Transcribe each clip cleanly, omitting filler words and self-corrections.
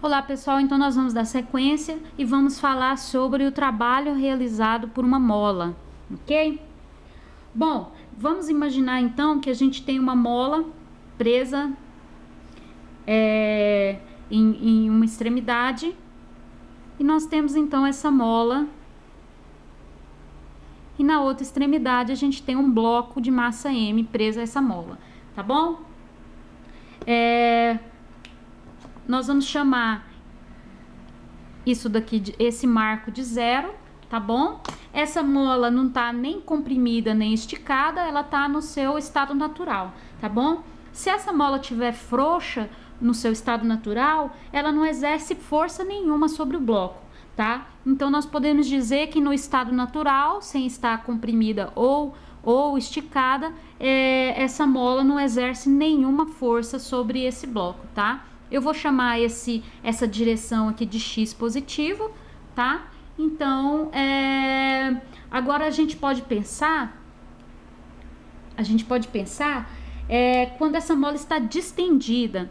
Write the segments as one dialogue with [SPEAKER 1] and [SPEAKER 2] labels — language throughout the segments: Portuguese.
[SPEAKER 1] Olá pessoal, então nós vamos dar sequência e vamos falar sobre o trabalho realizado por uma mola, ok? Bom, vamos imaginar então que a gente tem uma mola presa em uma extremidade e nós temos então essa mola e na outra extremidade a gente tem um bloco de massa M preso a essa mola, tá bom? Nós vamos chamar isso daqui, esse marco de 0, tá bom? Essa mola não tá nem comprimida nem esticada, ela tá no seu estado natural, tá bom? Se essa mola tiver frouxa no seu estado natural, ela não exerce força nenhuma sobre o bloco, tá? Então nós podemos dizer que no estado natural, sem estar comprimida ou esticada, essa mola não exerce nenhuma força sobre esse bloco, tá? Eu vou chamar essa direção aqui de X positivo, tá? Então, agora a gente pode pensar quando essa mola está distendida.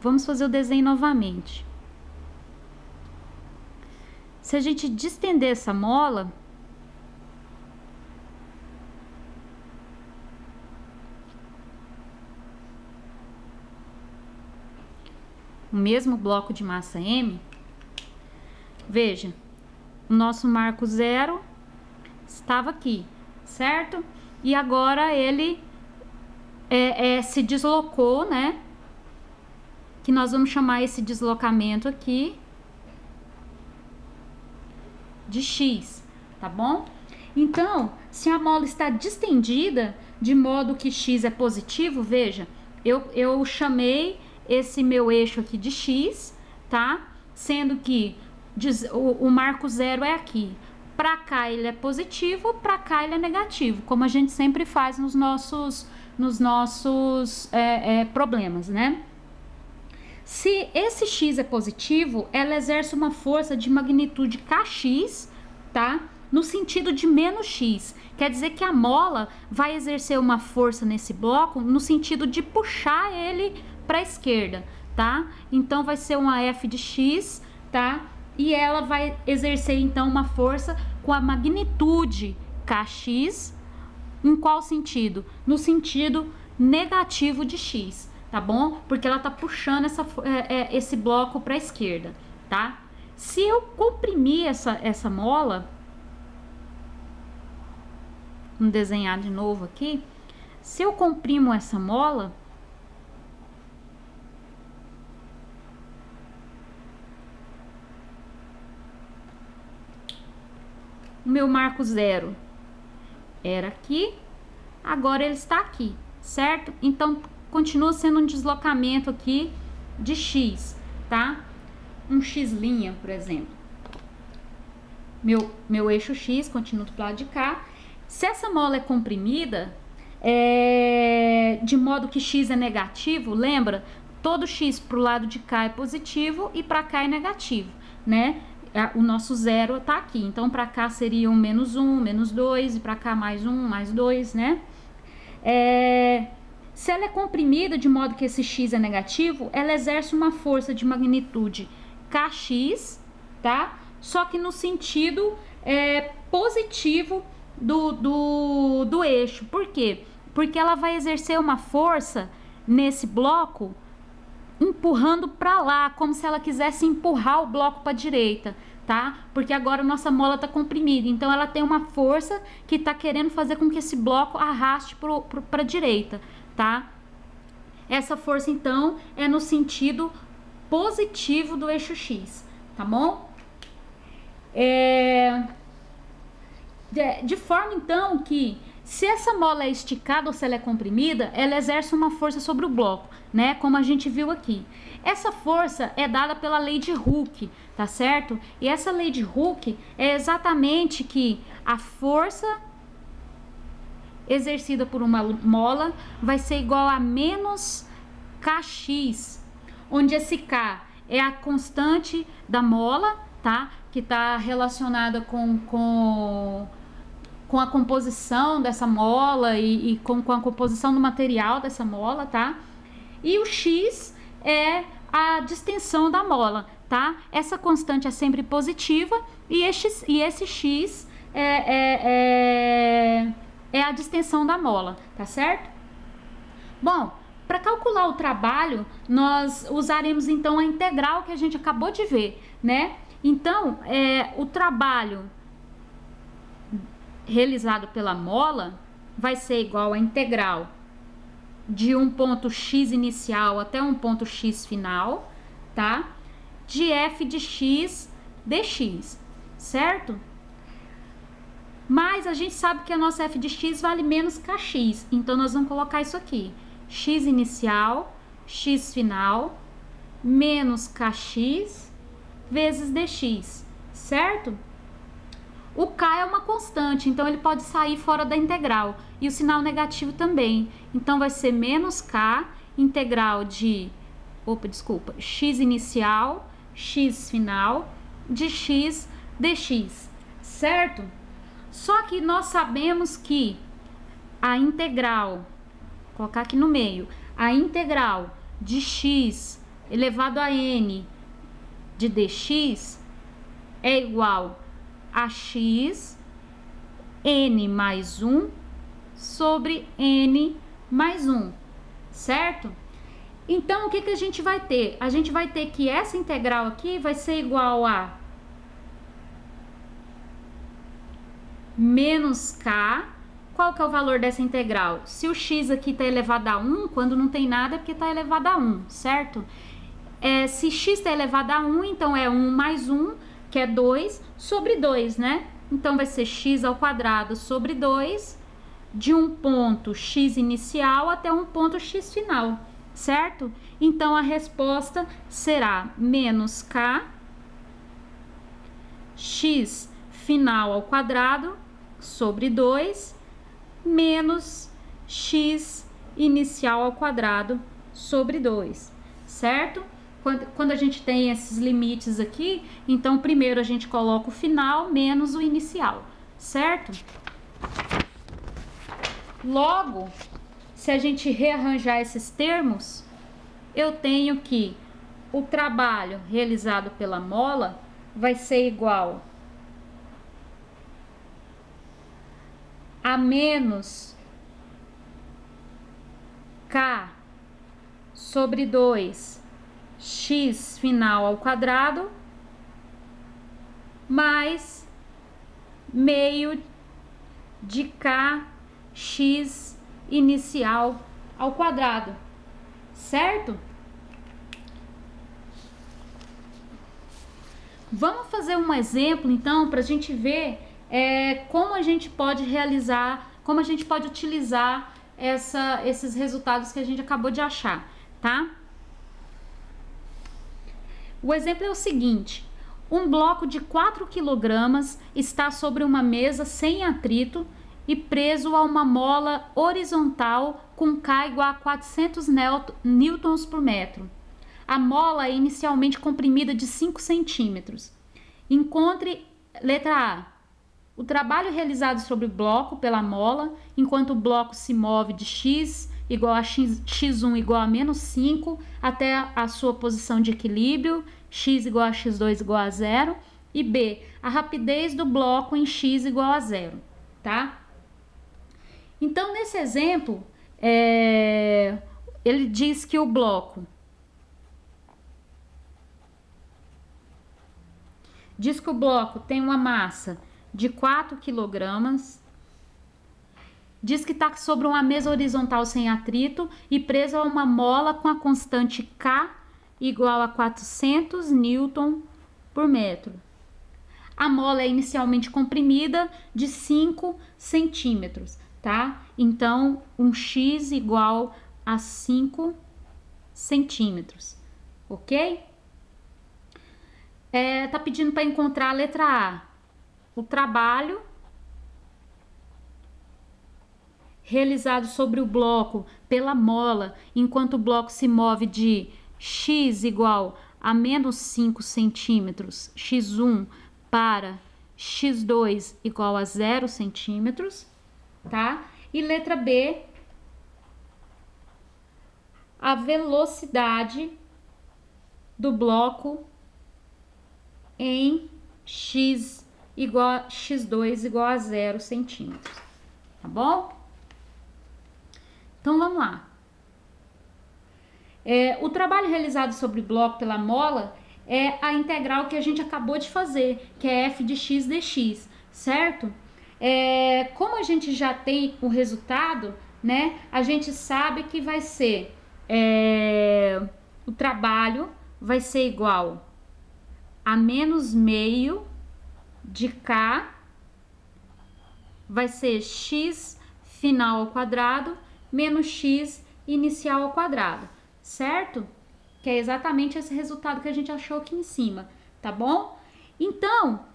[SPEAKER 1] Vamos fazer o desenho novamente. Se a gente distender essa mola, o mesmo bloco de massa M, veja, o nosso marco 0 estava aqui, certo? E agora ele se deslocou, né? Que nós vamos chamar esse deslocamento aqui de X, tá bom? Então, se a mola está distendida, de modo que X é positivo, veja, eu chamei esse meu eixo aqui de X, tá? Sendo que o marco 0 é aqui. Pra cá ele é positivo, pra cá ele é negativo, como a gente sempre faz nos nossos problemas, né? Se esse X é positivo, ela exerce uma força de magnitude Kx, tá? No sentido de menos X. Quer dizer que a mola vai exercer uma força nesse bloco no sentido de puxar ele para a esquerda, tá? Então vai ser uma F de X, tá? E ela vai exercer então uma força com a magnitude Kx. Em qual sentido? No sentido negativo de X, tá bom? Porque ela tá puxando esse bloco para a esquerda, tá? Se eu comprimir essa mola, vamos desenhar de novo aqui. Se eu comprimo essa mola, o meu marco 0 era aqui, agora ele está aqui, certo? Então, continua sendo um deslocamento aqui de X, tá? Um X', por exemplo. Meu eixo X continua do lado de cá. Se essa mola é comprimida, de modo que X é negativo, lembra? Todo X pro lado de cá é positivo e para cá é negativo, né? O nosso 0 tá aqui, então para cá seria um menos 1, menos 2, e para cá mais 1, mais 2, né? Se ela é comprimida de modo que esse X é negativo, ela exerce uma força de magnitude Kx, tá? Só que no sentido positivo do eixo. Por quê? Porque ela vai exercer uma força nesse bloco empurrando para lá, como se ela quisesse empurrar o bloco para a direita, tá? Porque agora a nossa mola está comprimida, então ela tem uma força que está querendo fazer com que esse bloco arraste para a direita, tá? Essa força então é no sentido positivo do eixo X, tá bom? De forma então que se essa mola é esticada ou se ela é comprimida, ela exerce uma força sobre o bloco, né? Como a gente viu aqui. Essa força é dada pela lei de Hooke, tá certo? E essa lei de Hooke é exatamente que a força exercida por uma mola vai ser igual a menos Kx, onde esse K é a constante da mola, tá? Que está relacionada com a composição dessa mola e com a composição do material dessa mola, tá? E o X é a distensão da mola, tá? Essa constante é sempre positiva e esse x é a distensão da mola, tá certo? Bom, para calcular o trabalho, nós usaremos então a integral que a gente acabou de ver, né? Então, o trabalho realizado pela mola vai ser igual a integral de um ponto x inicial até um ponto x final, tá? De f de x dx, certo? Mas a gente sabe que a nossa f de x vale menos kx, então nós vamos colocar isso aqui. X inicial, x final, menos kx vezes dx, certo? O k é uma constante, então ele pode sair fora da integral. E o sinal negativo também. Então vai ser menos k, integral de... x inicial, x final, de x dx, certo? Só que nós sabemos que a integral, vou colocar aqui no meio, a integral de x elevado a n de dx é igual a x n mais 1 sobre n mais 1, certo? Então, o que a gente vai ter? A gente vai ter que essa integral aqui vai ser igual a menos k. Qual que é o valor dessa integral? Se o x aqui está elevado a 1, quando não tem nada é porque está elevado a 1, certo? Se x está elevado a 1, então é 1 mais 1, que é 2, sobre 2, né? Então, vai ser x ao quadrado sobre 2, de um ponto x inicial até um ponto x final, certo? Então, a resposta será menos k, x final ao quadrado, sobre 2, menos x inicial ao quadrado, sobre 2, certo? Quando a gente tem esses limites aqui, então primeiro a gente coloca o final menos o inicial, certo? Logo, se a gente rearranjar esses termos, eu tenho que o trabalho realizado pela mola vai ser igual a menos k sobre 2 x final ao quadrado mais meio de k x inicial ao quadrado, certo? Vamos fazer um exemplo então para a gente ver como a gente pode realizar, como a gente pode utilizar esses resultados que a gente acabou de achar, tá? O exemplo é o seguinte: um bloco de 4 kg está sobre uma mesa sem atrito e preso a uma mola horizontal com K igual a 400 newtons por metro. A mola é inicialmente comprimida de 5 centímetros. Encontre, letra A, o trabalho realizado sobre o bloco pela mola, enquanto o bloco se move de x igual a x1 igual a menos 5 até a sua posição de equilíbrio, x igual a x2 igual a 0, e B, a rapidez do bloco em x igual a 0, tá? Então, nesse exemplo, ele diz que o bloco tem uma massa de 4 kg, diz que está sobre uma mesa horizontal sem atrito e preso a uma mola com a constante K igual a 400 newton por metro. A mola é inicialmente comprimida de 5 centímetros, tá? Então, um x igual a 5 centímetros, ok? Tá pedindo para encontrar a letra A, o trabalho realizado sobre o bloco pela mola, enquanto o bloco se move de x igual a menos 5 centímetros, x1, para x2 igual a 0 centímetros, tá? E letra B, a velocidade do bloco em x2 igual a 0 centímetros, tá bom? Então, vamos lá. O trabalho realizado sobre bloco pela mola é a integral que a gente acabou de fazer, que é f de x dx, certo? Como a gente já tem o resultado, né, a gente sabe que vai ser, o trabalho vai ser igual a menos meio de K, vai ser x final ao quadrado menos x inicial ao quadrado, certo? Que é exatamente esse resultado que a gente achou aqui em cima, tá bom? Então,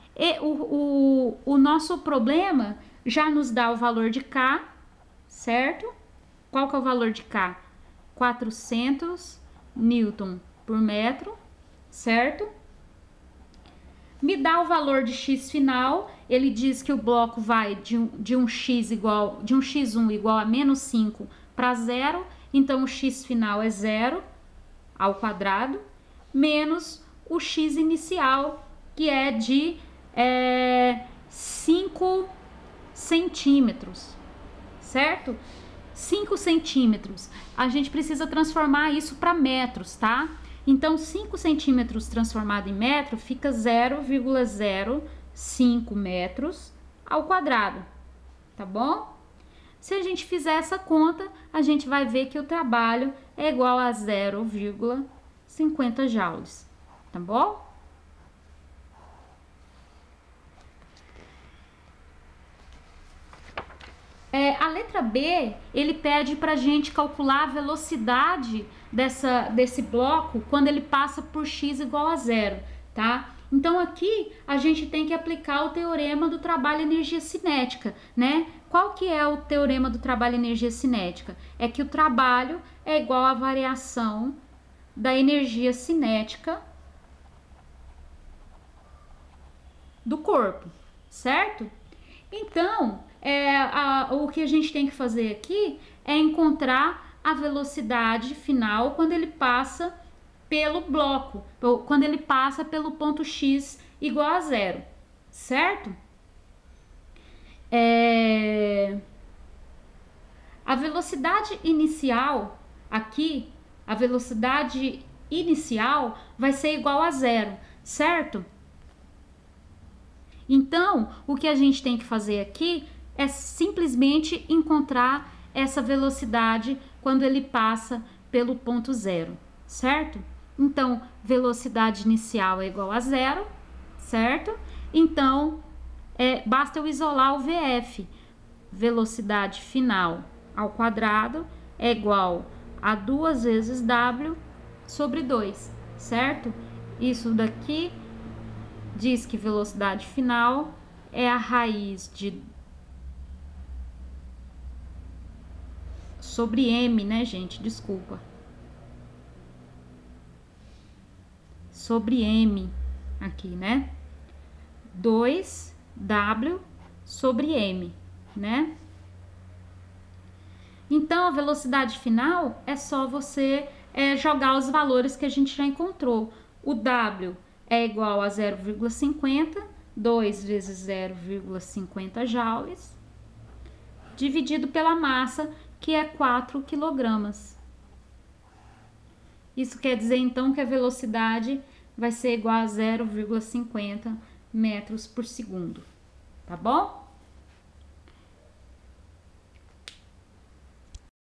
[SPEAKER 1] o nosso problema já nos dá o valor de K, certo? Qual que é o valor de K? 400 Newton por metro, certo? Me dá o valor de x final, ele diz que o bloco vai de um x1 igual a menos 5 para 0, então o x final é 0 ao quadrado, menos o x inicial, que é de 5 centímetros, certo? 5 centímetros. A gente precisa transformar isso para metros, tá? Então, 5 centímetros transformado em metro fica 0,05 metros ao quadrado, tá bom? Se a gente fizer essa conta, a gente vai ver que o trabalho é igual a 0,50 joules, tá bom? A letra B, ele pede para a gente calcular a velocidade desse bloco quando ele passa por x igual a 0, tá? Então, aqui a gente tem que aplicar o teorema do trabalho energia cinética, né? Qual que é o teorema do trabalho energia cinética? É que o trabalho é igual à variação da energia cinética do corpo, certo? Então, o que a gente tem que fazer aqui é encontrar a velocidade final quando ele passa pelo bloco, quando ele passa pelo ponto x igual a 0, certo? A velocidade inicial aqui, a velocidade inicial vai ser igual a 0, certo? Então, o que a gente tem que fazer aqui é simplesmente encontrar essa velocidade quando ele passa pelo ponto 0, certo? Então, velocidade inicial é igual a 0, certo? Então, basta eu isolar o VF. Velocidade final ao quadrado é igual a 2 vezes W sobre 2, certo? Isso daqui diz que velocidade final é a raiz de sobre m, né, gente? Desculpa. Sobre m aqui, né? 2w sobre m, né? Então, a velocidade final é só você jogar os valores que a gente já encontrou. O w é igual a 0,50, 2 vezes 0,50 joules, dividido pela massa, que é 4 quilogramas. Isso quer dizer, então, que a velocidade vai ser igual a 0,50 metros por segundo, tá bom?